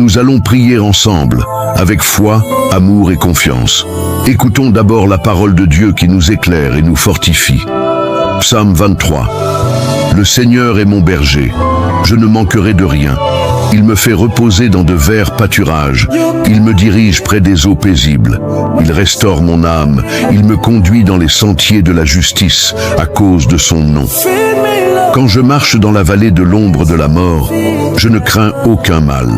Nous allons prier ensemble, avec foi, amour et confiance. Écoutons d'abord la parole de Dieu qui nous éclaire et nous fortifie. Psaume 23. Le Seigneur est mon berger, je ne manquerai de rien. Il me fait reposer dans de verts pâturages. Il me dirige près des eaux paisibles. Il restaure mon âme. Il me conduit dans les sentiers de la justice à cause de son nom. Quand je marche dans la vallée de l'ombre de la mort, je ne crains aucun mal.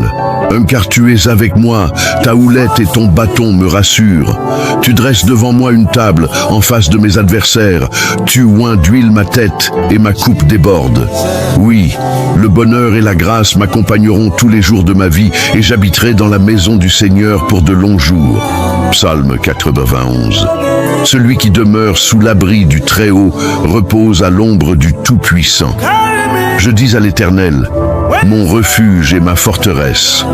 Car tu es avec moi, ta houlette et ton bâton me rassurent. Tu dresses devant moi une table en face de mes adversaires. Tu oins d'huile ma tête et ma coupe déborde. Oui, le bonheur et la grâce m'accompagneront tous les jours de ma vie et j'habiterai dans la maison du Seigneur pour de longs jours. Psaume 91. Celui qui demeure sous l'abri du Très-Haut repose à l'ombre du Tout-Puissant. Je dis à l'Éternel, mon refuge et ma forteresse,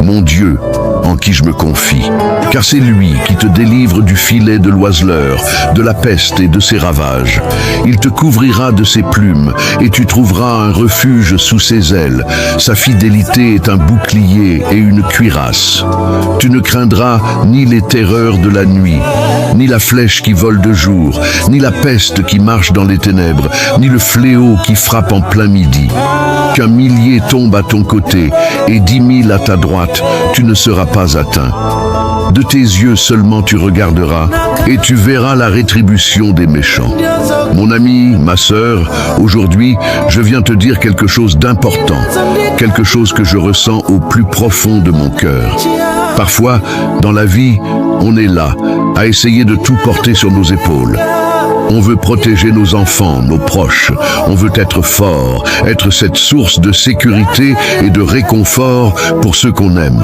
mon Dieu en qui je me confie. Car c'est lui qui te délivre du filet de l'oiseleur, de la peste et de ses ravages. Il te couvrira de ses plumes et tu trouveras un refuge sous ses ailes. Sa fidélité est un bouclier et une cuirasse. Tu ne craindras ni les terreurs de la nuit, ni la flèche qui vole de jour, ni la peste qui marche dans les ténèbres, ni le fléau qui frappe en plein midi. Qu'un millier tombe à ton côté et 10 000 à ta droite, tu ne seras pas atteint. De tes yeux seulement tu regarderas et tu verras la rétribution des méchants. Mon ami, ma sœur, aujourd'hui, je viens te dire quelque chose d'important, quelque chose que je ressens au plus profond de mon cœur. Parfois, dans la vie, on est là, à essayer de tout porter sur nos épaules. On veut protéger nos enfants, nos proches. On veut être fort, être cette source de sécurité et de réconfort pour ceux qu'on aime.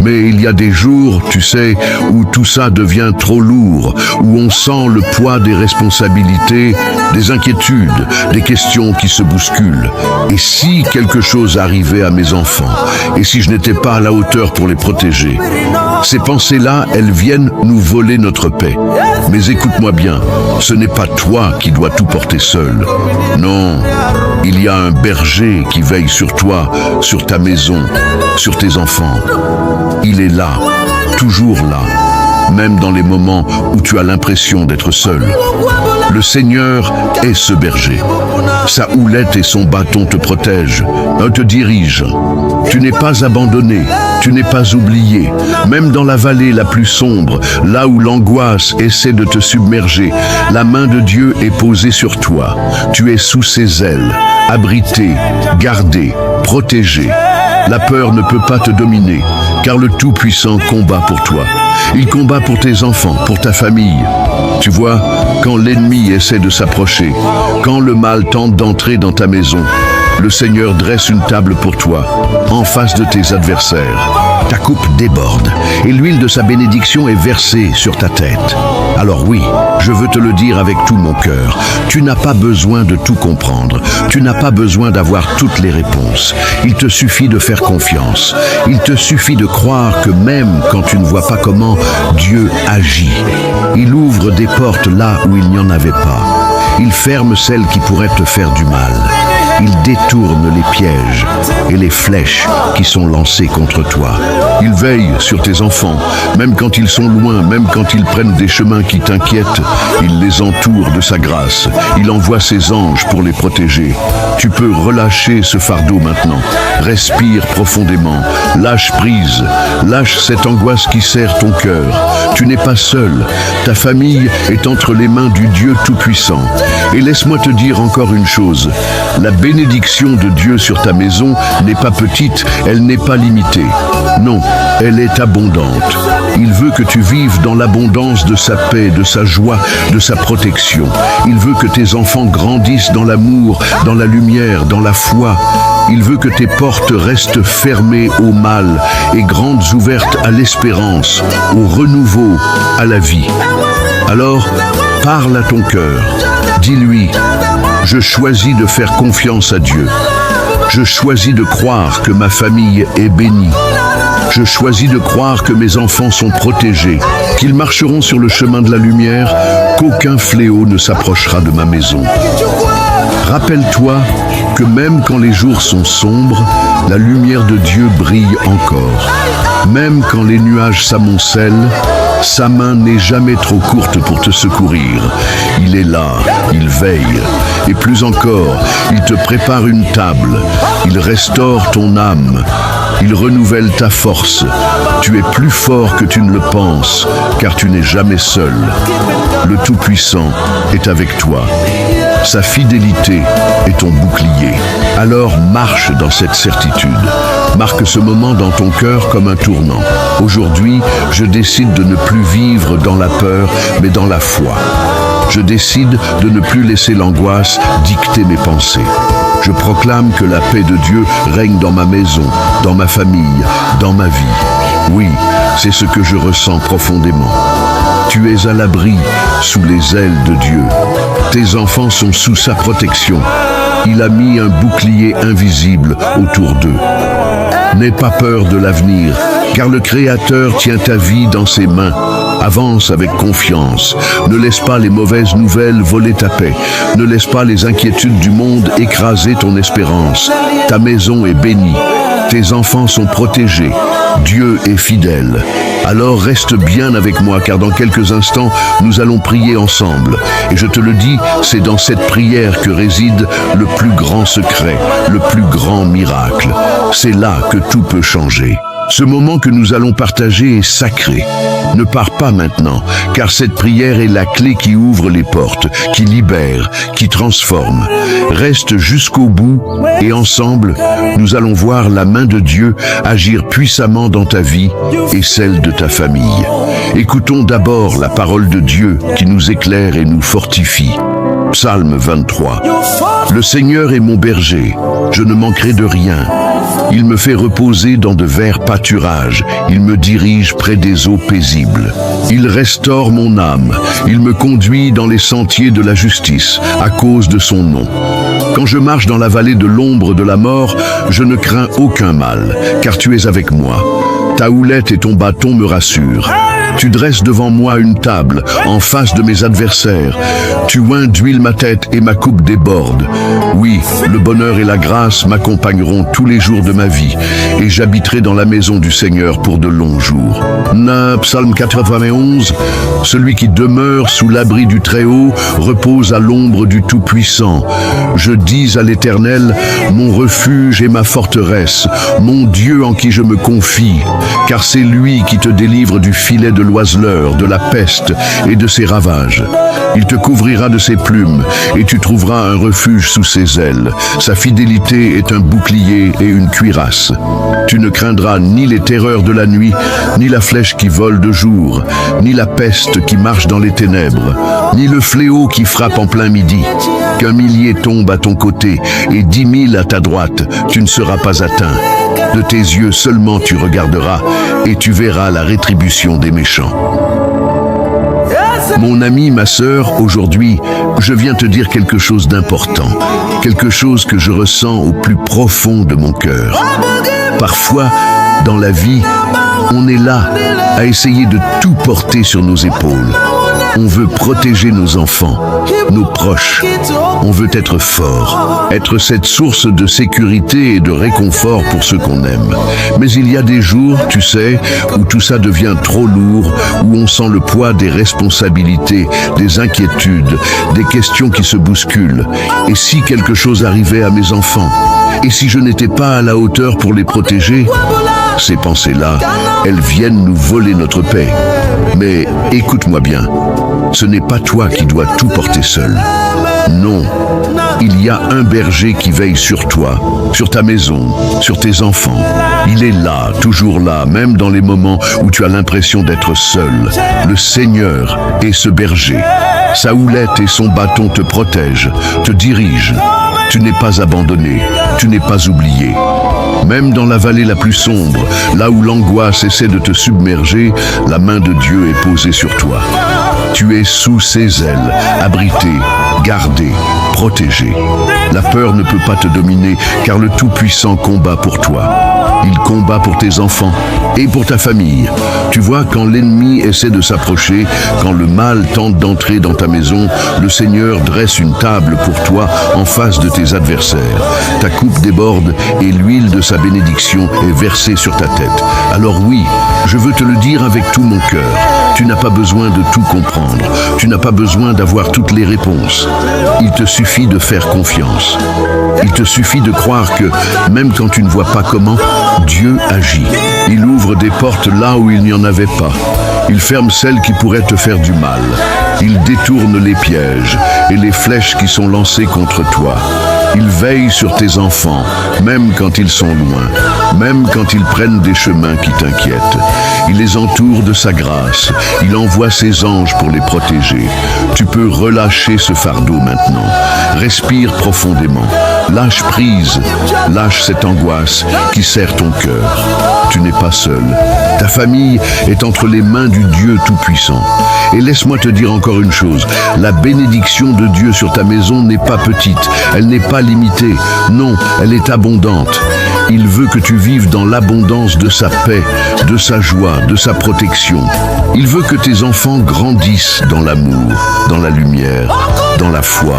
Mais il y a des jours, tu sais, où tout ça devient trop lourd, où on sent le poids des responsabilités, des inquiétudes, des questions qui se bousculent. Et si quelque chose arrivait à mes enfants, et si je n'étais pas à la hauteur pour les protéger? Ces pensées-là, elles viennent nous voler notre paix. Mais écoute-moi bien, ce n'est pas toi qui dois tout porter seul. Non, il y a un berger qui veille sur toi, sur ta maison, sur tes enfants. Il est là, toujours là, même dans les moments où tu as l'impression d'être seul. Le Seigneur est ce berger. Sa houlette et son bâton te protègent, te dirigent. Tu n'es pas abandonné, tu n'es pas oublié. Même dans la vallée la plus sombre, là où l'angoisse essaie de te submerger, la main de Dieu est posée sur toi. Tu es sous ses ailes, abrité, gardé, protégé. La peur ne peut pas te dominer, car le Tout-Puissant combat pour toi. Il combat pour tes enfants, pour ta famille. Tu vois, quand l'ennemi essaie de s'approcher, quand le mal tente d'entrer dans ta maison, le Seigneur dresse une table pour toi, en face de tes adversaires. Ta coupe déborde et l'huile de sa bénédiction est versée sur ta tête. Alors oui, je veux te le dire avec tout mon cœur, tu n'as pas besoin de tout comprendre, tu n'as pas besoin d'avoir toutes les réponses. Il te suffit de faire confiance, il te suffit de croire que même quand tu ne vois pas comment, Dieu agit. Il ouvre des portes là où il n'y en avait pas. Il ferme celles qui pourraient te faire du mal. Il détourne les pièges et les flèches qui sont lancées contre toi. Il veille sur tes enfants, même quand ils sont loin, même quand ils prennent des chemins qui t'inquiètent. Il les entoure de sa grâce. Il envoie ses anges pour les protéger. Tu peux relâcher ce fardeau maintenant. Respire profondément. Lâche prise. Lâche cette angoisse qui serre ton cœur. Tu n'es pas seul. Ta famille est entre les mains du Dieu Tout-Puissant. Et laisse-moi te dire encore une chose. La bénédiction de Dieu sur ta maison n'est pas petite, elle n'est pas limitée. Non, elle est abondante. Il veut que tu vives dans l'abondance de sa paix, de sa joie, de sa protection. Il veut que tes enfants grandissent dans l'amour, dans la lumière, dans la foi. Il veut que tes portes restent fermées au mal et grandes ouvertes à l'espérance, au renouveau, à la vie. Alors, parle à ton cœur. Dis-lui, je choisis de faire confiance à Dieu. Je choisis de croire que ma famille est bénie. Je choisis de croire que mes enfants sont protégés, qu'ils marcheront sur le chemin de la lumière, qu'aucun fléau ne s'approchera de ma maison. Rappelle-toi que même quand les jours sont sombres, La lumière de Dieu brille encore. Même quand les nuages s'amoncellent, sa main n'est jamais trop courte pour te secourir. Il est là, il veille. Et plus encore, il te prépare une table. Il restaure ton âme. Il renouvelle ta force. Tu es plus fort que tu ne le penses, car tu n'es jamais seul. Le Tout-Puissant est avec toi. Sa fidélité est ton bouclier. Alors marche dans cette certitude. Marque ce moment dans ton cœur comme un tournant. Aujourd'hui, je décide de ne plus vivre dans la peur, mais dans la foi. Je décide de ne plus laisser l'angoisse dicter mes pensées. Je proclame que la paix de Dieu règne dans ma maison, dans ma famille, dans ma vie. Oui, c'est ce que je ressens profondément. Tu es à l'abri, sous les ailes de Dieu. Tes enfants sont sous sa protection. Il a mis un bouclier invisible autour d'eux. N'aie pas peur de l'avenir, car le Créateur tient ta vie dans ses mains. Avance avec confiance. Ne laisse pas les mauvaises nouvelles voler ta paix. Ne laisse pas les inquiétudes du monde écraser ton espérance. Ta maison est bénie. Tes enfants sont protégés. Dieu est fidèle. Alors reste bien avec moi, car dans quelques instants, nous allons prier ensemble. Et je te le dis, c'est dans cette prière que réside le plus grand secret, le plus grand miracle. C'est là que tout peut changer. Ce moment que nous allons partager est sacré. Ne pars pas maintenant, car cette prière est la clé qui ouvre les portes, qui libère, qui transforme. Reste jusqu'au bout et ensemble, nous allons voir la main de Dieu agir puissamment dans ta vie et celle de ta famille. Écoutons d'abord la parole de Dieu qui nous éclaire et nous fortifie. Psalme 23. Le Seigneur est mon berger, je ne manquerai de rien. Il me fait reposer dans de verts pâturages, il me dirige près des eaux paisibles. Il restaure mon âme, il me conduit dans les sentiers de la justice, à cause de son nom. Quand je marche dans la vallée de l'ombre de la mort, je ne crains aucun mal, car tu es avec moi. Ta houlette et ton bâton me rassurent. Tu dresses devant moi une table, en face de mes adversaires. Tu oins d'huile ma tête et ma coupe déborde. Oui, le bonheur et la grâce m'accompagneront tous les jours de ma vie, et j'habiterai dans la maison du Seigneur pour de longs jours. Psaume 91, celui qui demeure sous l'abri du Très-Haut repose à l'ombre du Tout-Puissant. Je dis à l'Éternel, mon refuge et ma forteresse, mon Dieu en qui je me confie, car c'est lui qui te délivre du filet de l'oiseleur, de la peste et de ses ravages. Il te couvrira de ses plumes et tu trouveras un refuge sous ses ailes. Sa fidélité est un bouclier et une cuirasse. Tu ne craindras ni les terreurs de la nuit, ni la flèche qui vole de jour, ni la peste qui marche dans les ténèbres, ni le fléau qui frappe en plein midi. Qu'un millier tombe à ton côté et 10 000 à ta droite, tu ne seras pas atteint. De tes yeux seulement tu regarderas et tu verras la rétribution des méchants. Mon ami, ma sœur, aujourd'hui, je viens te dire quelque chose d'important, quelque chose que je ressens au plus profond de mon cœur. Parfois, dans la vie, on est là à essayer de tout porter sur nos épaules. On veut protéger nos enfants, nos proches. On veut être fort, être cette source de sécurité et de réconfort pour ceux qu'on aime. Mais il y a des jours, tu sais, où tout ça devient trop lourd, où on sent le poids des responsabilités, des inquiétudes, des questions qui se bousculent. Et si quelque chose arrivait à mes enfants? Et si je n'étais pas à la hauteur pour les protéger? Ces pensées-là, elles viennent nous voler notre paix. Mais écoute-moi bien, ce n'est pas toi qui dois tout porter seul. Non, il y a un berger qui veille sur toi, sur ta maison, sur tes enfants. Il est là, toujours là, même dans les moments où tu as l'impression d'être seul. Le Seigneur est ce berger. Sa houlette et son bâton te protègent, te dirigent. Tu n'es pas abandonné, tu n'es pas oublié. Même dans la vallée la plus sombre, là où l'angoisse essaie de te submerger, la main de Dieu est posée sur toi. Tu es sous ses ailes, abrité, gardé, protégé. La peur ne peut pas te dominer, car le Tout-Puissant combat pour toi. Il combat pour tes enfants, Et pour ta famille, tu vois, quand l'ennemi essaie de s'approcher, quand le mal tente d'entrer dans ta maison, le Seigneur dresse une table pour toi en face de tes adversaires. Ta coupe déborde et l'huile de sa bénédiction est versée sur ta tête. Alors oui, je veux te le dire avec tout mon cœur. Tu n'as pas besoin de tout comprendre. Tu n'as pas besoin d'avoir toutes les réponses. Il te suffit de faire confiance. Il te suffit de croire que, même quand tu ne vois pas comment, Dieu agit. Il ouvre des portes là où il n'y en avait pas. Il ferme celles qui pourraient te faire du mal. Il détourne les pièges et les flèches qui sont lancées contre toi. Il veille sur tes enfants, même quand ils sont loin, même quand ils prennent des chemins qui t'inquiètent. Il les entoure de sa grâce. Il envoie ses anges pour les protéger. Tu peux relâcher ce fardeau maintenant. Respire profondément. Lâche prise. Lâche cette angoisse qui serre ton cœur. Tu n'es pas seul. Ta famille est entre les mains du Dieu Tout-Puissant. Et laisse-moi te dire encore une chose. La bénédiction de Dieu sur ta maison n'est pas petite. Elle n'est pas limitée. Non, elle est abondante. Il veut que tu vives dans l'abondance de sa paix, de sa joie, de sa protection. Il veut que tes enfants grandissent dans l'amour, dans la lumière, dans la foi.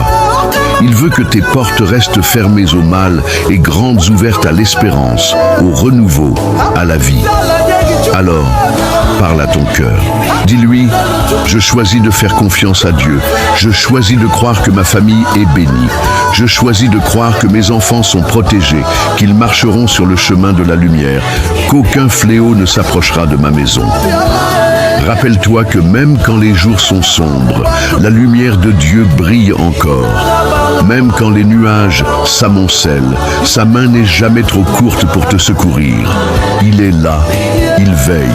Il veut que tes portes restent fermées au mal et grandes ouvertes à l'espérance, au renouveau, à la vie. Alors, parle à ton cœur. Dis-lui, je choisis de faire confiance à Dieu. Je choisis de croire que ma famille est bénie. Je choisis de croire que mes enfants sont protégés, qu'ils marcheront sur le chemin de la lumière, qu'aucun fléau ne s'approchera de ma maison. Rappelle-toi que même quand les jours sont sombres, la lumière de Dieu brille encore. Même quand les nuages s'amoncellent, sa main n'est jamais trop courte pour te secourir. Il est là, il veille,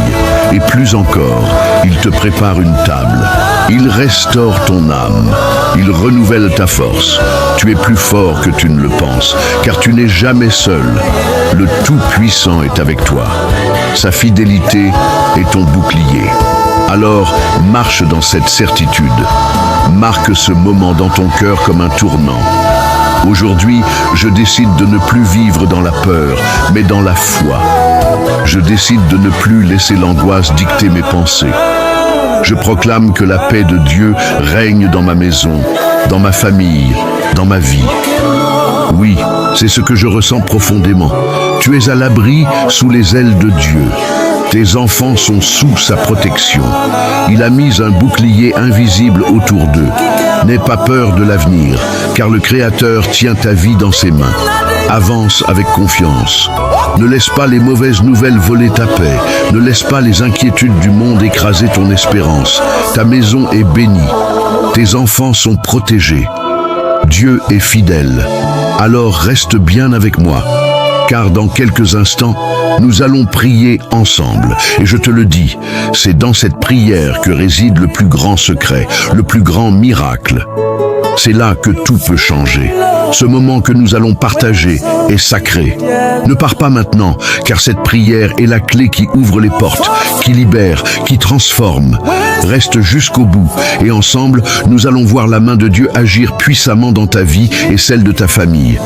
et plus encore, il te prépare une table. Il restaure ton âme, il renouvelle ta force. Tu es plus fort que tu ne le penses, car tu n'es jamais seul. Le Tout-Puissant est avec toi. Sa fidélité est ton bouclier. Alors, marche dans cette certitude. Marque ce moment dans ton cœur comme un tournant. Aujourd'hui, je décide de ne plus vivre dans la peur, mais dans la foi. Je décide de ne plus laisser l'angoisse dicter mes pensées. Je proclame que la paix de Dieu règne dans ma maison, dans ma famille, dans ma vie. Oui, c'est ce que je ressens profondément. Tu es à l'abri sous les ailes de Dieu. Tes enfants sont sous sa protection. Il a mis un bouclier invisible autour d'eux. N'aie pas peur de l'avenir, car le Créateur tient ta vie dans ses mains. Avance avec confiance. Ne laisse pas les mauvaises nouvelles voler ta paix. Ne laisse pas les inquiétudes du monde écraser ton espérance. Ta maison est bénie. Tes enfants sont protégés. Dieu est fidèle. Alors reste bien avec moi, car dans quelques instants, nous allons prier ensemble. Et je te le dis, c'est dans cette prière que réside le plus grand secret, le plus grand miracle. C'est là que tout peut changer. Ce moment que nous allons partager est sacré. Ne pars pas maintenant, car cette prière est la clé qui ouvre les portes, qui libère, qui transforme. Reste jusqu'au bout, et ensemble, nous allons voir la main de Dieu agir puissamment dans ta vie et celle de ta famille.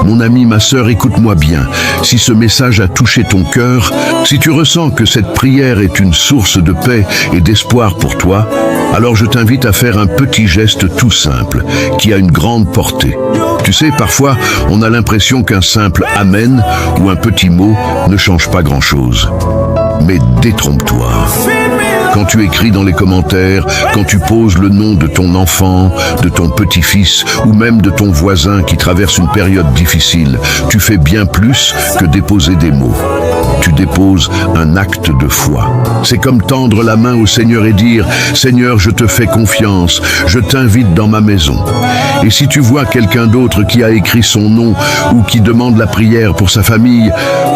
Mon ami, ma sœur, écoute-moi bien. Si ce message a touché ton cœur, si tu ressens que cette prière est une source de paix et d'espoir pour toi, alors je t'invite à faire un petit geste tout simple, qui a une grande portée. Tu sais, parfois, on a l'impression qu'un simple « Amen » ou un petit mot ne change pas grand-chose. Mais détrompe-toi. Quand tu écris dans les commentaires, quand tu poses le nom de ton enfant, de ton petit-fils ou même de ton voisin qui traverse une période difficile, tu fais bien plus que déposer des mots. Tu déposes un acte de foi. C'est comme tendre la main au Seigneur et dire « Seigneur, je te fais confiance, je t'invite dans ma maison ». Et si tu vois quelqu'un d'autre qui a écrit son nom ou qui demande la prière pour sa famille,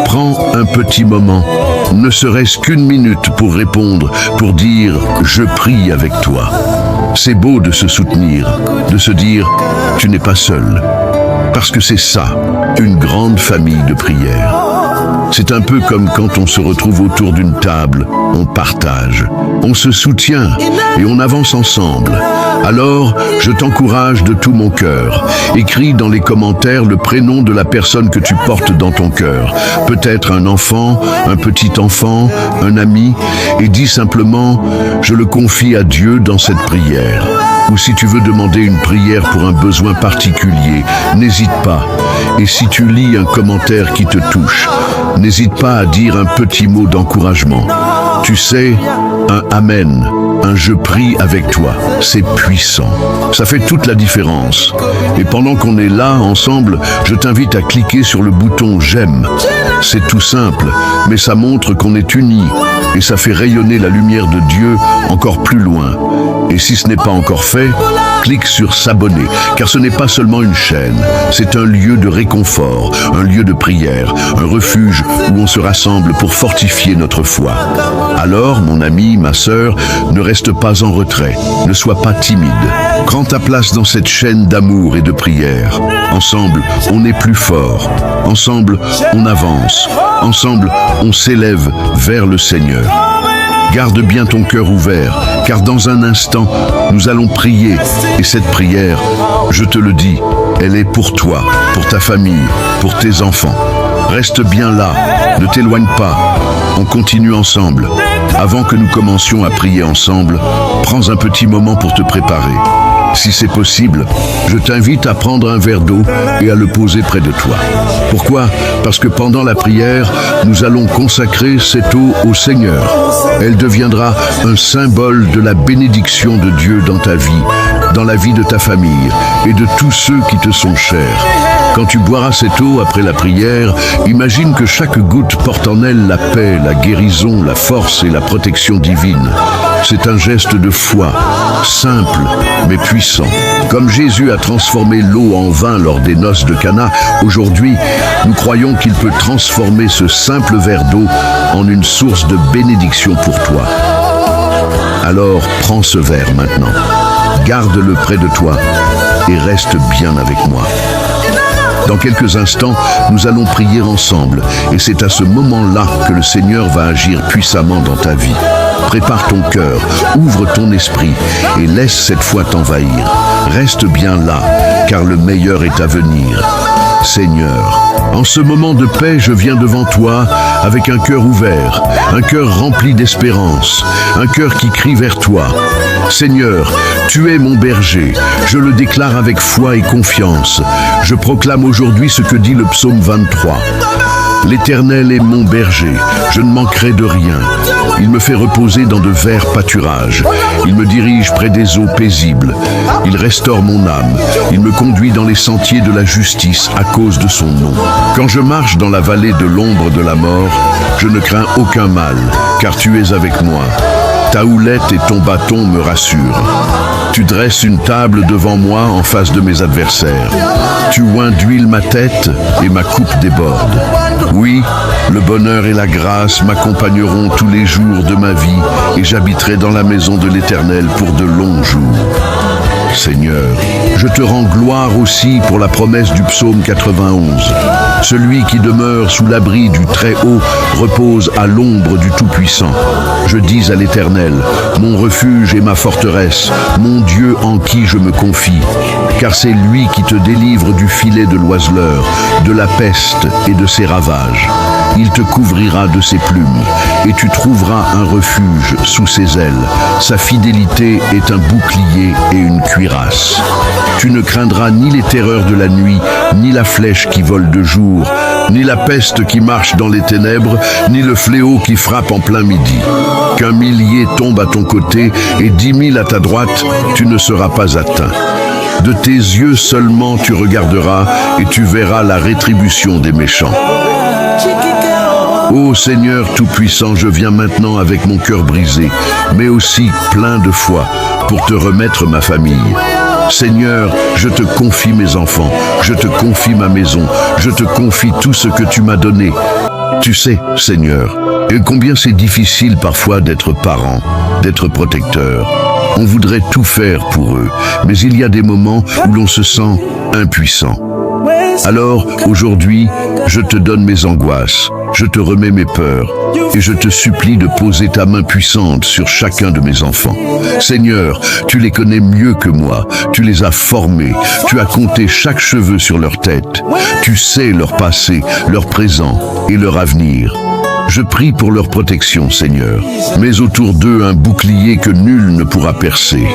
prends un petit moment, ne serait-ce qu'une minute pour répondre, pour dire « Je prie avec toi ». C'est beau de se soutenir, de se dire « Tu n'es pas seul ». Parce que c'est ça, une grande famille de prière. C'est un peu comme quand on se retrouve autour d'une table, on partage, on se soutient et on avance ensemble. Alors, je t'encourage de tout mon cœur. Écris dans les commentaires le prénom de la personne que tu portes dans ton cœur. Peut-être un enfant, un petit enfant, un ami, et dis simplement « Je le confie à Dieu dans cette prière ». Ou si tu veux demander une prière pour un besoin particulier, n'hésite pas. Et si tu lis un commentaire qui te touche, n'hésite pas à dire un petit mot d'encouragement. Tu sais, un Amen, un je prie avec toi, c'est puissant. Ça fait toute la différence. Et pendant qu'on est là ensemble, je t'invite à cliquer sur le bouton j'aime. C'est tout simple, mais ça montre qu'on est unis et ça fait rayonner la lumière de Dieu encore plus loin. Et si ce n'est pas encore fait, clique sur s'abonner, car ce n'est pas seulement une chaîne, c'est un lieu de réconfort, un lieu de prière, un refuge où on se rassemble pour fortifier notre foi. Alors, mon ami, ma sœur, ne reste pas en retrait, ne sois pas timide. Prends ta place dans cette chaîne d'amour et de prière. Ensemble, on est plus fort. Ensemble, on avance. Ensemble, on s'élève vers le Seigneur. Garde bien ton cœur ouvert, car dans un instant, nous allons prier. Et cette prière, je te le dis, elle est pour toi, pour ta famille, pour tes enfants. Reste bien là, ne t'éloigne pas. On continue ensemble. Avant que nous commencions à prier ensemble, prends un petit moment pour te préparer. Si c'est possible, je t'invite à prendre un verre d'eau et à le poser près de toi. Pourquoi? Parce que pendant la prière, nous allons consacrer cette eau au Seigneur. Elle deviendra un symbole de la bénédiction de Dieu dans ta vie, dans la vie de ta famille et de tous ceux qui te sont chers. Quand tu boiras cette eau après la prière, imagine que chaque goutte porte en elle la paix, la guérison, la force et la protection divine. C'est un geste de foi, simple mais puissant. Comme Jésus a transformé l'eau en vin lors des noces de Cana, aujourd'hui, nous croyons qu'il peut transformer ce simple verre d'eau en une source de bénédiction pour toi. Alors, prends ce verre maintenant, garde-le près de toi et reste bien avec moi. Dans quelques instants, nous allons prier ensemble et c'est à ce moment-là que le Seigneur va agir puissamment dans ta vie. Prépare ton cœur, ouvre ton esprit et laisse cette foi t'envahir. Reste bien là, car le meilleur est à venir. Seigneur, en ce moment de paix, je viens devant toi avec un cœur ouvert, un cœur rempli d'espérance, un cœur qui crie vers toi. Seigneur, tu es mon berger, je le déclare avec foi et confiance. Je proclame aujourd'hui ce que dit le psaume 23. L'Éternel est mon berger, je ne manquerai de rien. Il me fait reposer dans de verts pâturages. Il me dirige près des eaux paisibles. Il restaure mon âme. Il me conduit dans les sentiers de la justice à cause de son nom. Quand je marche dans la vallée de l'ombre de la mort, je ne crains aucun mal, car tu es avec moi. Ta houlette et ton bâton me rassurent. Tu dresses une table devant moi en face de mes adversaires. Tu oins d'huile ma tête et ma coupe déborde. Oui, le bonheur et la grâce m'accompagneront tous les jours de ma vie et j'habiterai dans la maison de l'Éternel pour de longs jours. Seigneur, je te rends gloire aussi pour la promesse du psaume 91. Celui qui demeure sous l'abri du Très-Haut repose à l'ombre du Tout-Puissant. Je dis à l'Éternel, mon refuge et ma forteresse, mon Dieu en qui je me confie. Car c'est lui qui te délivre du filet de l'oiseleur, de la peste et de ses ravages. Il te couvrira de ses plumes, et tu trouveras un refuge sous ses ailes. Sa fidélité est un bouclier et une cuirasse. Tu ne craindras ni les terreurs de la nuit, ni la flèche qui vole de jour, ni la peste qui marche dans les ténèbres, ni le fléau qui frappe en plein midi. Qu'un millier tombe à ton côté et 10 000 à ta droite, tu ne seras pas atteint. De tes yeux seulement tu regarderas et tu verras la rétribution des méchants. Ô Seigneur Tout-Puissant, je viens maintenant avec mon cœur brisé, mais aussi plein de foi, pour te remettre ma famille. Seigneur, je te confie mes enfants, je te confie ma maison, je te confie tout ce que tu m'as donné. Tu sais, Seigneur, et combien c'est difficile parfois d'être parent, d'être protecteur. On voudrait tout faire pour eux, mais il y a des moments où l'on se sent impuissant. Alors, aujourd'hui, Je te donne mes angoisses, je te remets mes peurs, et je te supplie de poser ta main puissante sur chacun de mes enfants. Seigneur, tu les connais mieux que moi, tu les as formés, tu as compté chaque cheveu sur leur tête, tu sais leur passé, leur présent et leur avenir. Je prie pour leur protection, Seigneur. Mets autour d'eux un bouclier que nul ne pourra percer.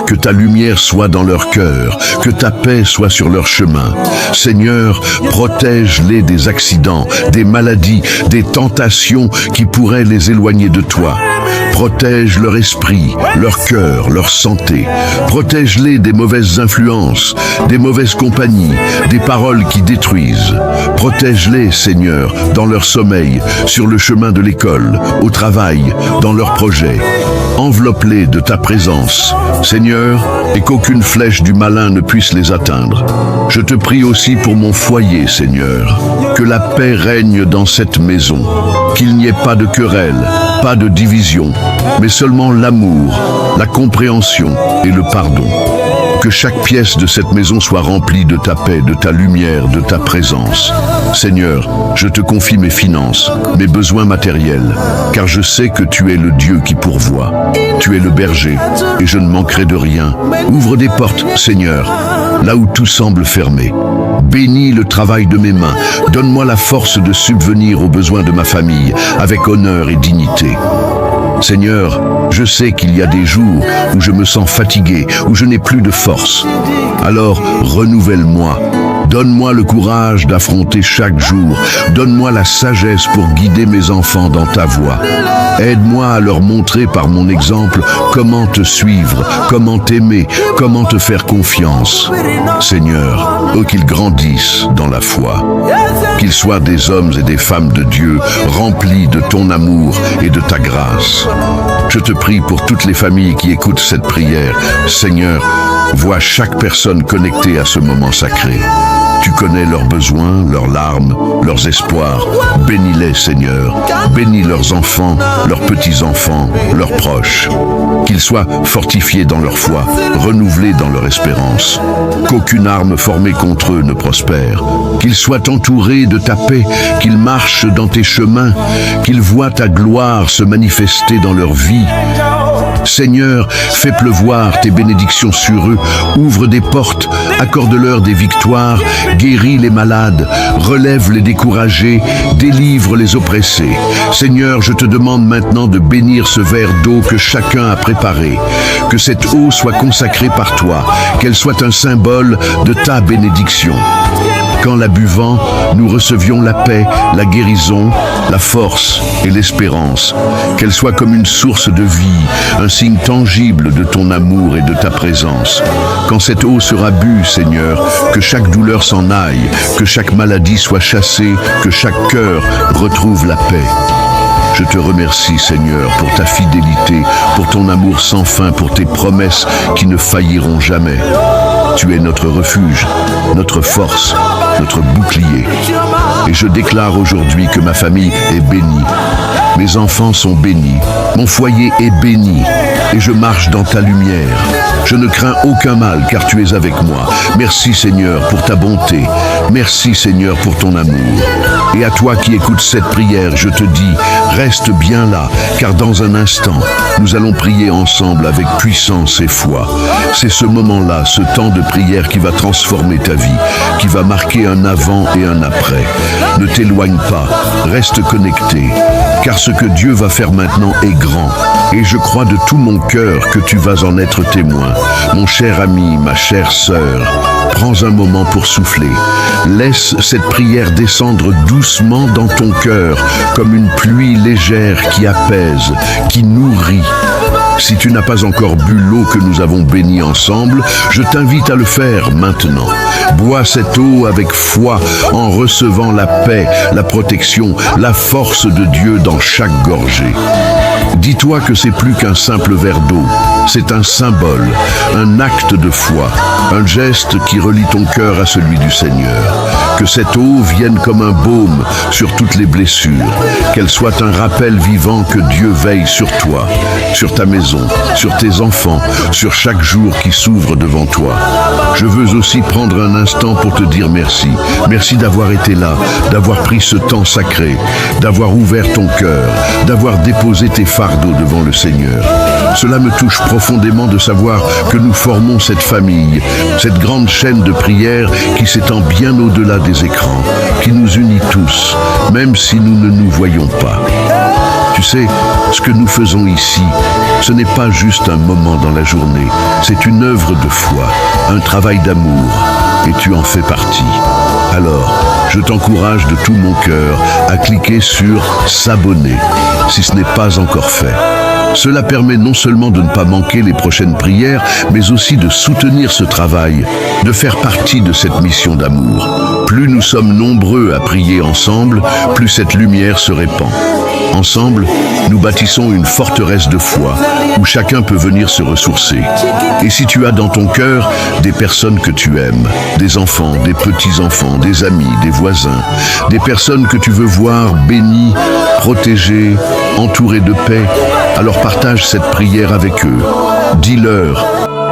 Que ta lumière soit dans leur cœur, que ta paix soit sur leur chemin. Seigneur, protège-les des accidents, des maladies, des tentations qui pourraient les éloigner de toi. Protège leur esprit, leur cœur, leur santé. Protège-les des mauvaises influences, des mauvaises compagnies, des paroles qui détruisent. Protège-les, Seigneur, dans leur sommeil, sur le chemin de l'école, au travail, dans leurs projets. Enveloppe-les de ta présence, Seigneur, et qu'aucune flèche du malin ne puisse les atteindre. Je te prie aussi pour mon foyer, Seigneur. Que la paix règne dans cette maison, qu'il n'y ait pas de querelle, pas de division, mais seulement l'amour, la compréhension et le pardon. Que chaque pièce de cette maison soit remplie de ta paix, de ta lumière, de ta présence. Seigneur, je te confie mes finances, mes besoins matériels, car je sais que tu es le Dieu qui pourvoit. Tu es le berger, et je ne manquerai de rien. Ouvre des portes, Seigneur, là où tout semble fermé. Bénis le travail de mes mains. Donne-moi la force de subvenir aux besoins de ma famille, avec honneur et dignité. Seigneur, je sais qu'il y a des jours où je me sens fatigué, où je n'ai plus de force. Alors, renouvelle-moi. Donne-moi le courage d'affronter chaque jour. Donne-moi la sagesse pour guider mes enfants dans ta voie. Aide-moi à leur montrer par mon exemple comment te suivre, comment t'aimer, comment te faire confiance. Seigneur, qu'ils grandissent dans la foi. Qu'ils soient des hommes et des femmes de Dieu, remplis de ton amour et de ta grâce. Je te prie pour toutes les familles qui écoutent cette prière. Seigneur, vois chaque personne connectée à ce moment sacré. Tu connais leurs besoins, leurs larmes, leurs espoirs. Bénis-les, Seigneur. Bénis leurs enfants, leurs petits-enfants, leurs proches. Qu'ils soient fortifiés dans leur foi, renouvelés dans leur espérance. Qu'aucune arme formée contre eux ne prospère. Qu'ils soient entourés de ta paix, qu'ils marchent dans tes chemins, qu'ils voient ta gloire se manifester dans leur vie. Seigneur, fais pleuvoir tes bénédictions sur eux, ouvre des portes, accorde-leur des victoires, guéris les malades, relève les découragés, délivre les oppressés. Seigneur, je te demande maintenant de bénir ce verre d'eau que chacun a préparé, que cette eau soit consacrée par toi, qu'elle soit un symbole de ta bénédiction. Qu'en la buvant, nous recevions la paix, la guérison, la force et l'espérance. Qu'elle soit comme une source de vie, un signe tangible de ton amour et de ta présence. Quand cette eau sera bue, Seigneur, que chaque douleur s'en aille, que chaque maladie soit chassée, que chaque cœur retrouve la paix. Je te remercie, Seigneur, pour ta fidélité, pour ton amour sans fin, pour tes promesses qui ne failliront jamais. Tu es notre refuge, notre force, notre bouclier. Et je déclare aujourd'hui que ma famille est bénie. Mes enfants sont bénis, mon foyer est béni, et je marche dans ta lumière. Je ne crains aucun mal, car tu es avec moi. Merci, Seigneur, pour ta bonté. Merci, Seigneur, pour ton amour. Et à toi qui écoutes cette prière, je te dis, reste bien là, car dans un instant, nous allons prier ensemble avec puissance et foi. C'est ce moment-là, ce temps de prière qui va transformer ta vie, qui va marquer un avant et un après. Ne t'éloigne pas, reste connecté, car ce que Dieu va faire maintenant est grand. Et je crois de tout mon cœur que tu vas en être témoin. Mon cher ami, ma chère sœur, prends un moment pour souffler. Laisse cette prière descendre doucement dans ton cœur, comme une pluie légère qui apaise, qui nourrit. Si tu n'as pas encore bu l'eau que nous avons bénie ensemble, je t'invite à le faire maintenant. Bois cette eau avec foi en recevant la paix, la protection, la force de Dieu dans chaque gorgée. Dis-toi que c'est plus qu'un simple verre d'eau, c'est un symbole, un acte de foi, un geste qui relie ton cœur à celui du Seigneur. Que cette eau vienne comme un baume sur toutes les blessures, qu'elle soit un rappel vivant que Dieu veille sur toi, sur ta maison, sur tes enfants, sur chaque jour qui s'ouvre devant toi. Je veux aussi prendre un instant pour te dire merci. Merci d'avoir été là, d'avoir pris ce temps sacré, d'avoir ouvert ton cœur, d'avoir déposé tes fardeaux devant le Seigneur. Cela me touche profondément de savoir que nous formons cette famille, cette grande chaîne de prière qui s'étend bien au-delà des écrans, qui nous unit tous, même si nous ne nous voyons pas. Tu sais, ce que nous faisons ici, ce n'est pas juste un moment dans la journée, c'est une œuvre de foi, un travail d'amour, et tu en fais partie. Alors, je t'encourage de tout mon cœur à cliquer sur « S'abonner » si ce n'est pas encore fait. Cela permet non seulement de ne pas manquer les prochaines prières, mais aussi de soutenir ce travail, de faire partie de cette mission d'amour. Plus nous sommes nombreux à prier ensemble, plus cette lumière se répand. Ensemble, nous bâtissons une forteresse de foi où chacun peut venir se ressourcer. Et si tu as dans ton cœur des personnes que tu aimes, des enfants, des petits-enfants, des amis, des voisins, des personnes que tu veux voir bénies, protégées, entourées de paix, alors partage cette prière avec eux. Dis-leur: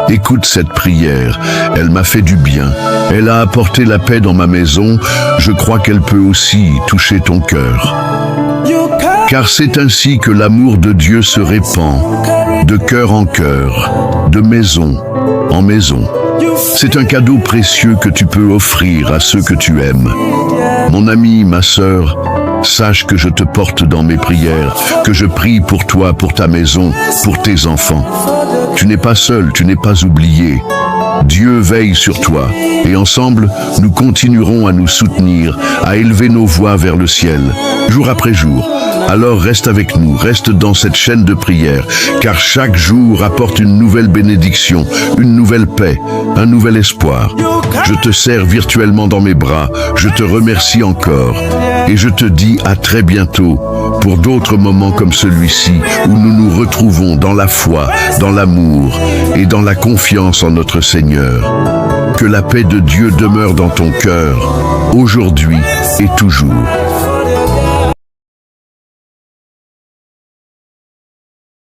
écoute cette prière, elle m'a fait du bien, elle a apporté la paix dans ma maison, je crois qu'elle peut aussi toucher ton cœur. Car c'est ainsi que l'amour de Dieu se répand, de cœur en cœur, de maison en maison. C'est un cadeau précieux que tu peux offrir à ceux que tu aimes. Mon ami, ma sœur, sache que je te porte dans mes prières, que je prie pour toi, pour ta maison, pour tes enfants. Tu n'es pas seul, tu n'es pas oublié. Dieu veille sur toi, et ensemble, nous continuerons à nous soutenir, à élever nos voix vers le ciel, jour après jour. Alors reste avec nous, reste dans cette chaîne de prière, car chaque jour apporte une nouvelle bénédiction, une nouvelle paix, un nouvel espoir. Je te serre virtuellement dans mes bras, je te remercie encore, et je te dis à très bientôt pour d'autres moments comme celui-ci où nous nous retrouvons dans la foi, dans l'amour et dans la confiance en notre Seigneur. Que la paix de Dieu demeure dans ton cœur, aujourd'hui et toujours.